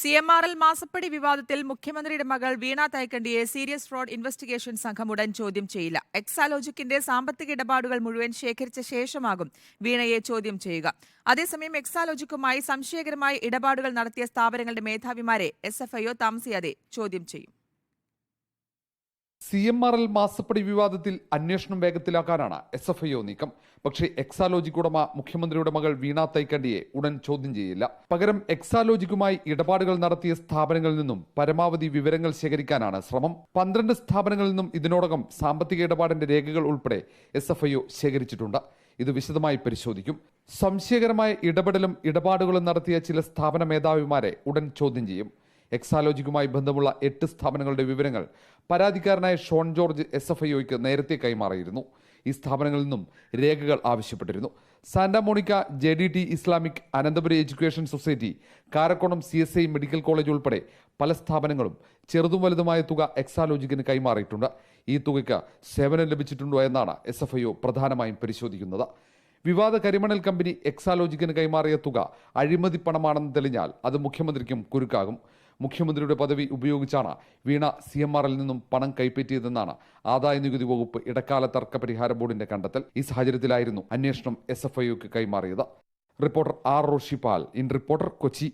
CMRL മാസപ്പടി വിവാദത്തിൽ മുഖ്യമന്ത്രിയുടെ മകൾ വീണ തൈക്കണ്ടിയെ സീരിയസ് ഫ്രോഡ് ഇൻവെസ്റ്റിഗേഷൻ സംഘം ഉടൻ ചോദ്യം ചെയ്യില്ല. എക്സാലോജിക്കിന്റെ സാമ്പത്തിക ഇടപാടുകൾ മുഴുവൻ ശേഖരിച്ച ശേഷമാകും വീണയെ ചോദ്യം ചെയ്യുക. അതേസമയം എക്സാലോജിക്കുമായി സംശയകരമായ ഇടപാടുകൾ നടത്തിയ സ്ഥാപനങ്ങളുടെ മേധാവിമാരെ SFIO താമസിയാതെ ചോദ്യം ചെയ്യും. CMRL മാസപ്പടി വിവാദത്തിൽ അന്വേഷണം വേഗത്തിലാക്കാനാണ് SFIO നീക്കം. പക്ഷേ എക്സാലോജിക് ഉടമ മുഖ്യമന്ത്രിയുടെ മകൾ വീണ തൈക്കണ്ടിയെ ഉടൻ ചോദ്യം ചെയ്യില്ല. പകരം എക്സാലോജിക്കുമായി ഇടപാടുകൾ നടത്തിയ സ്ഥാപനങ്ങളിൽ നിന്നും പരമാവധി വിവരങ്ങൾ ശേഖരിക്കാനാണ് ശ്രമം. 12 സ്ഥാപനങ്ങളിൽ നിന്നും ഇതിനോടകം സാമ്പത്തിക ഇടപാടിന്റെ രേഖകൾ ഉൾപ്പെടെ SFIO ശേഖരിച്ചിട്ടുണ്ട്. ഇത് വിശദമായി പരിശോധിക്കും. സംശയകരമായ ഇടപെടലും ഇടപാടുകളും നടത്തിയ ചില സ്ഥാപന മേധാവിമാരെ ഉടൻ ചോദ്യം ചെയ്യും. എക്സാലോജിക്കുമായി ബന്ധമുള്ള 8 സ്ഥാപനങ്ങളുടെ വിവരങ്ങൾ പരാതിക്കാരനായ ഷോൺ ജോർജ് SFIOയ്ക്ക് നേരത്തെ കൈമാറിയിരുന്നു. ഈ സ്ഥാപനങ്ങളിൽ നിന്നും രേഖകൾ ആവശ്യപ്പെട്ടിരുന്നു. Santa Monica, JDT Islamic, Ananthapuri education society, Karakonam CSI medical college ഉൾപ്പെടെ പല സ്ഥാപനങ്ങളും ചെറുതും വലുതുമായ തുക എക്സാലോജിക്കിന് കൈമാറിയിട്ടുണ്ട്. ഈ തുകയ്ക്ക് സേവനം ലഭിച്ചിട്ടുണ്ടോ എന്നാണ് SFIO പ്രധാനമായും പരിശോധിക്കുന്നത്. വിവാദ കരിമണൽ കമ്പനി എക്സാലോജിക്കിന് കൈമാറിയ തുക അഴിമതി പണമാണെന്ന് തെളിഞ്ഞാൽ അത് മുഖ്യമന്ത്രിക്കും കുരുക്കാകും. മുഖ്യമന്ത്രിയുടെ പദവി ഉപയോഗിച്ചാണ് വീണ CMRL നിന്നും പണം കൈപ്പറ്റിയതെന്നാണ് ആദായനികുതി വകുപ്പ് ഇടക്കാല തർക്ക പരിഹാര ബോർഡിന്റെ കണ്ടെത്തൽ. ഈ സാഹചര്യത്തിലായിരുന്നു അന്വേഷണം SFIOക്ക് കൈമാറിയത്. Reporter R. Roshipal, in reporter, Kochi.